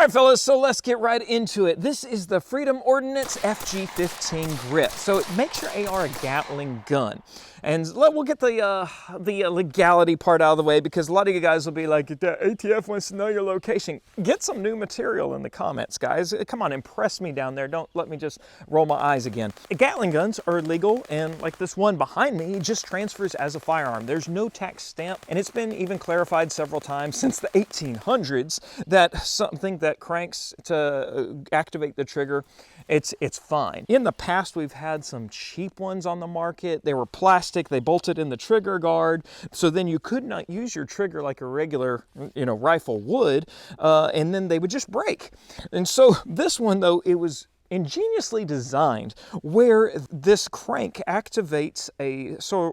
right, fellas, so let's get right into it. This is the Freedom Ordnance FG15 Grip. So it makes your AR a Gatling gun. And we'll get the legality part out of the way, because a lot of you guys will be like, the ATF wants to know your location. Get some new material in the comments, guys. Come on, impress me down there. Don't let me just roll my eyes again. Gatling guns are legal, and like this one behind me, it just transfers as a firearm. There's no tax stamp, and it's been even clarified several times since the 1800s that something that cranks to activate the trigger, it's fine. In the past, we've had some cheap ones on the market. They were plastic, they bolted in the trigger guard, so then you could not use your trigger like a regular, rifle would, and then they would just break. And so this one, though, it was ingeniously designed where this crank activates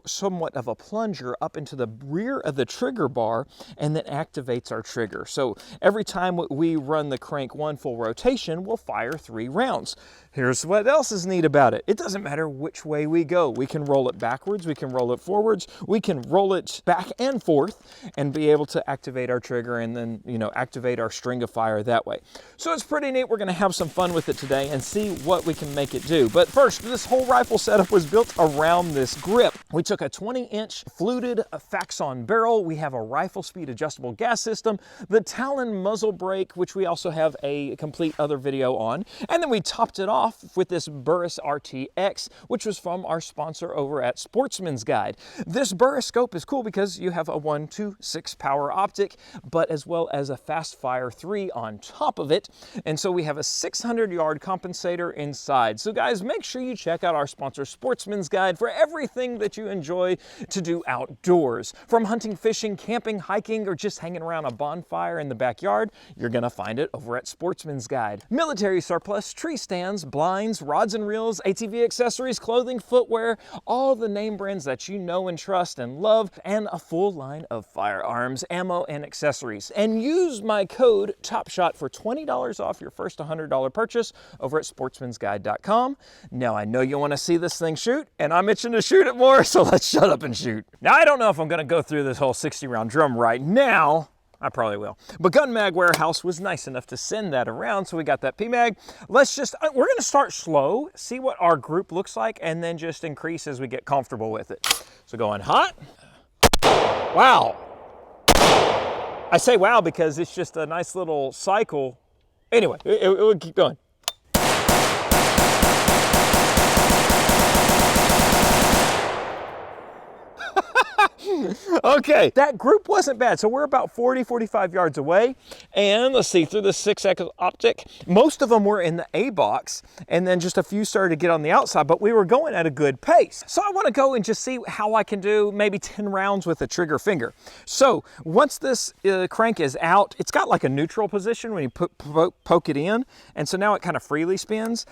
somewhat of a plunger up into the rear of the trigger bar and then activates our trigger. So every time we run the crank one full rotation, we'll fire 3 rounds. Here's what else is neat about it. It doesn't matter which way we go. We can roll it backwards, we can roll it forwards, we can roll it back and forth and be able to activate our trigger and then, activate our string of fire that way. So it's pretty neat. We're gonna have some fun with it today and see what we can make it do. But first, this whole rifle setup was built around this grip. We took a 20-inch fluted Faxon barrel. We have a rifle speed adjustable gas system, the Talon muzzle brake, which we also have a complete other video on, and then we topped it off with this Burris RTX, which was from our sponsor over at Sportsman's Guide. This Burris scope is cool because you have a 1-2-6 power optic, but as well as a fast fire 3 on top of it. And so we have a 600-yard compensator inside. So guys, make sure you check out our sponsor Sportsman's Guide for everything that you enjoy to do outdoors. From hunting, fishing, camping, hiking, or just hanging around a bonfire in the backyard, you're gonna find it over at Sportsman's Guide. Military surplus, tree stands, blinds, rods and reels, ATV accessories, clothing, footwear, all the name brands that you know and trust and love, and a full line of firearms, ammo, and accessories. And use my code TOPSHOT for $20 off your first $100 purchase over at sportsmansguide.com. Now I know you want to see this thing shoot, and I'm itching to shoot it more, so let's shut up and shoot. Now I don't know if I'm going to go through this whole 60-round drum right now. I probably will. But Gun Mag Warehouse was nice enough to send that around, so we got that PMag. Let's just, we're gonna start slow, see what our group looks like, and then just increase as we get comfortable with it. So going hot. Wow. I say wow because it's just a nice little cycle. Anyway, it would keep going. Okay, that group wasn't bad. So we're about 40-45 yards away. And let's see, through the 6X optic, most of them were in the A box, and then just a few started to get on the outside, but we were going at a good pace. So I want to go and just see how I can do maybe 10 rounds with a trigger finger. So once this crank is out, it's got like a neutral position when you poke it in. And so now it kind of freely spins.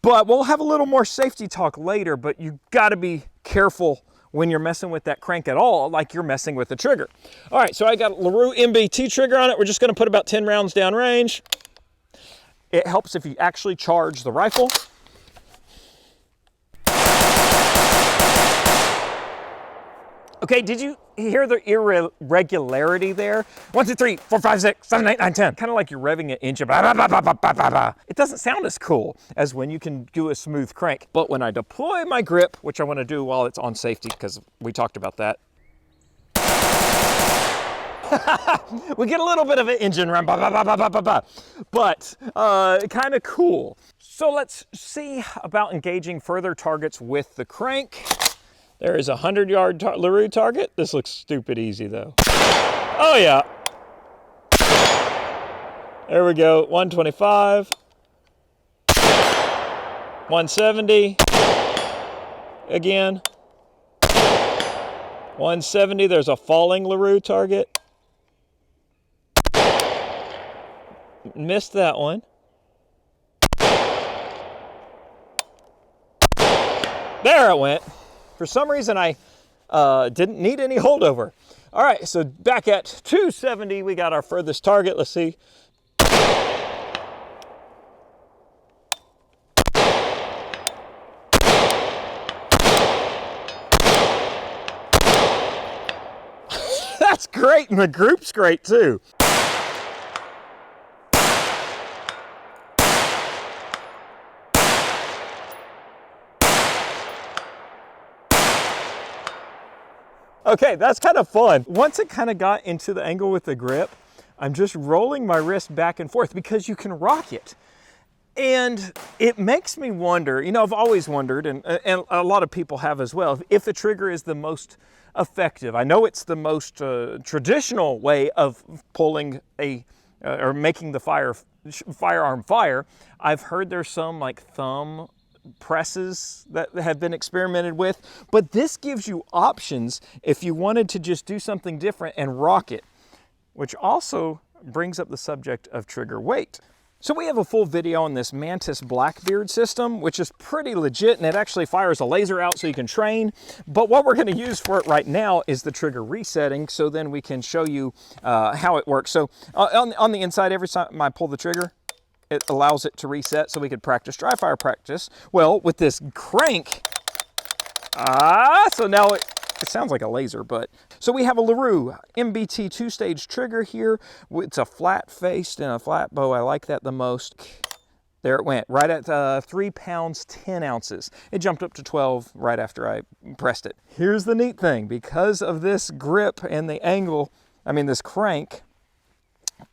But we'll have a little more safety talk later, but you got to be careful when you're messing with that crank at all, like you're messing with the trigger. All right, so I got a LaRue MBT trigger on it. We're just gonna put about 10 rounds downrange. It helps if you actually charge the rifle. Okay, did you hear the irregularity there? 1, 2, 3, 4, 5, 6, 7, 8, 9, 10. Kind of like you're revving an engine. It doesn't sound as cool as when you can do a smooth crank. But when I deploy my grip, which I want to do while it's on safety, because we talked about that, we get a little bit of an engine run, but kind of cool. So let's see about engaging further targets with the crank. There is a 100-yard LaRue target. This looks stupid easy though. Oh yeah. There we go, 125. 170. Again. 170, there's a falling LaRue target. Missed that one. There it went. For some reason, I didn't need any holdover. All right, so back at 270, we got our furthest target. Let's see. That's great, and the group's great too. Okay, that's kind of fun. Once it kind of got into the angle with the grip, I'm just rolling my wrist back and forth because you can rock it. And it makes me wonder, you know, I've always wondered, and a lot of people have as well, if the trigger is the most effective. I know it's the most traditional way of pulling or making the firearm fire. I've heard there's some like thumb presses that have been experimented with, but this gives you options if you wanted to just do something different and rock it, which also brings up the subject of trigger weight. So we have a full video on this Mantis Blackbeard system, which is pretty legit, and it actually fires a laser out so you can train. But what we're going to use for it right now is the trigger resetting, so then we can show you how it works. So on the inside, every time I pull the trigger, it allows it to reset so we could practice dry fire practice. Well, with this crank, so now it sounds like a laser, but. So we have a LaRue MBT 2-stage trigger here. It's a flat faced and a flat bow. I like that the most. There it went, right at 3 pounds, 10 ounces. It jumped up to 12 right after I pressed it. Here's the neat thing, because of this grip and the angle, this crank,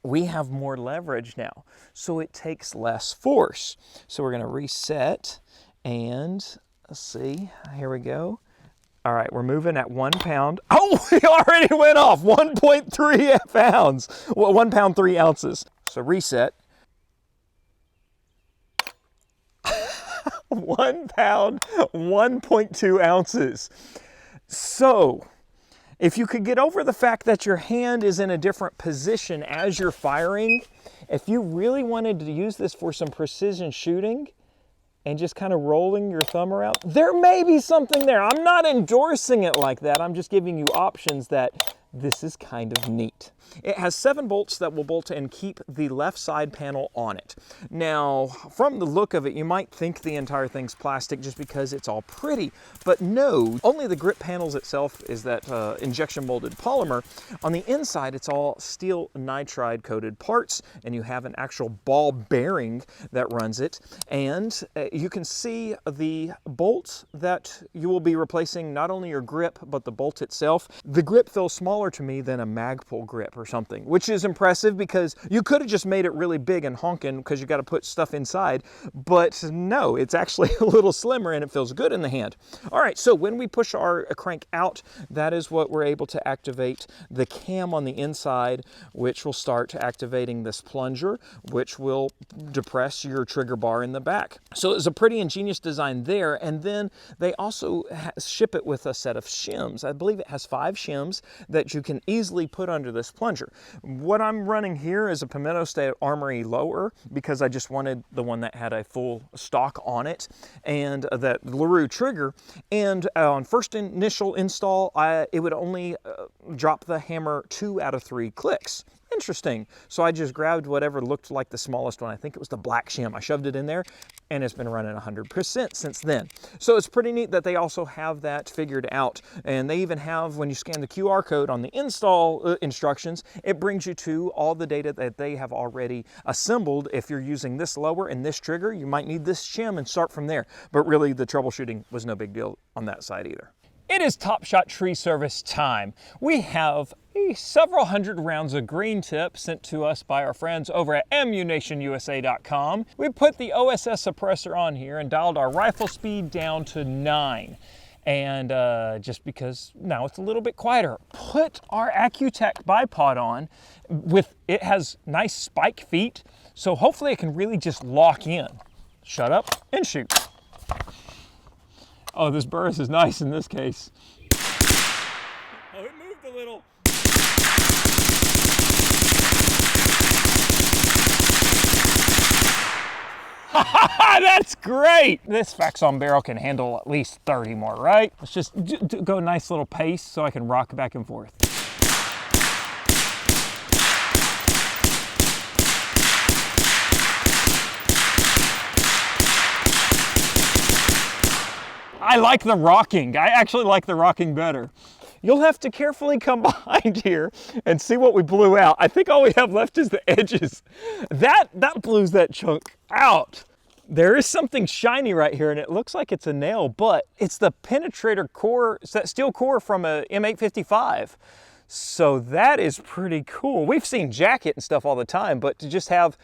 we have more leverage now, so it takes less force. So we're gonna reset, and let's see, here we go. All right, we're moving at 1 pound. Oh, it already went off, 1.3 pounds. Well, 1 pound, 3 ounces. So reset. 1 pound, 1.2 ounces. So, if you could get over the fact that your hand is in a different position as you're firing, if you really wanted to use this for some precision shooting and just kind of rolling your thumb around, there may be something there. I'm not endorsing it like that. I'm just giving you options that this is kind of neat. It has 7 bolts that will bolt and keep the left side panel on it. Now, from the look of it, you might think the entire thing's plastic just because it's all pretty, but no, only the grip panels itself is that injection molded polymer. On the inside, it's all steel nitride coated parts, and you have an actual ball bearing that runs it. And you can see the bolts that you will be replacing, not only your grip, but the bolt itself. The grip feels smaller to me than a Magpul grip or something, which is impressive because you could have just made it really big and honking because you got to put stuff inside, but no, it's actually a little slimmer and it feels good in the hand. All right, so when we push our crank out, that is what we're able to activate the cam on the inside, which will start activating this plunger, which will depress your trigger bar in the back. So it's a pretty ingenious design there, and then they also ship it with a set of shims. I believe it has 5 shims that you can easily put under this plunger. What I'm running here is a Pimento State Armory lower because I just wanted the one that had a full stock on it, and that LaRue trigger. And on first initial install, it would only drop the hammer 2 out of 3 clicks. Interesting. So I just grabbed whatever looked like the smallest one. I think it was the black shim. I shoved it in there, and it's been running 100% since then. So it's pretty neat that they also have that figured out. And they even have, when you scan the QR code on the install instructions, it brings you to all the data that they have already assembled. If you're using this lower and this trigger, you might need this shim and start from there. But really, the troubleshooting was no big deal on that side either. It is Top Shot Tree Service time. We have several hundred rounds of green tip sent to us by our friends over at ammunitionusa.com. We put the OSS suppressor on here and dialed our rifle speed down to 9. And just because now it's a little bit quieter. Put our Accutech bipod on. It has nice spike feet, so hopefully it can really just lock in. Shut up and shoot. Oh, this burst is nice in this case. Oh, it moved a little. That's great. This Faxon barrel can handle at least 30 more, right? Let's just go a nice little pace so I can rock back and forth. I like the rocking. I actually like the rocking better. You'll have to carefully come behind here and see what we blew out. I think all we have left is the edges. That blew that chunk out. There is something shiny right here, and it looks like it's a nail, but it's the penetrator core, it's that steel core from a M855. So that is pretty cool. We've seen jacket and stuff all the time, but to just have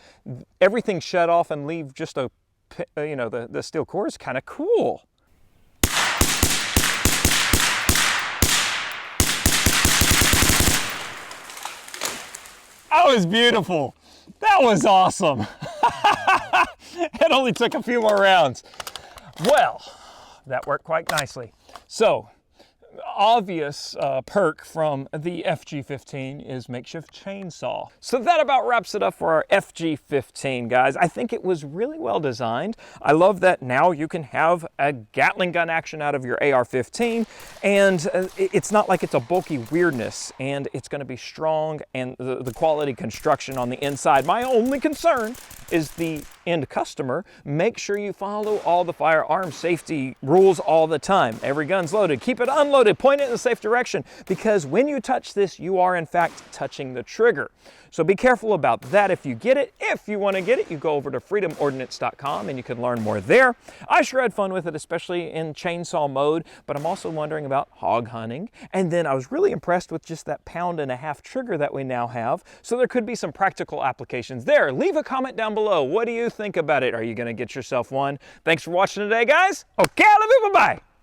everything shut off and leave just a, you know, the steel core is kind of cool. That was beautiful. That was awesome. It only took a few more rounds. Well, that worked quite nicely. So, obvious perk from the FG15 is makeshift chainsaw. So that about wraps it up for our FG15, guys. I think it was really well designed. I love that now you can have a Gatling gun action out of your AR-15, and it's not like it's a bulky weirdness, and it's going to be strong, and the quality construction on the inside. My only concern is the end customer. Make sure you follow all the firearm safety rules all the time. Every gun's loaded. Keep it unloaded. Point it in the safe direction, because when you touch this, you are in fact touching the trigger. So be careful about that if you get it. If you want to get it, you go over to freedomordnance.com and you can learn more there. I sure had fun with it, especially in chainsaw mode, but I'm also wondering about hog hunting. And then I was really impressed with just that 1.5 pound trigger that we now have. So there could be some practical applications there. Leave a comment down below. What do you think about it? Are you going to get yourself one? Thanks for watching today, guys. Okay, I love you. Bye-bye.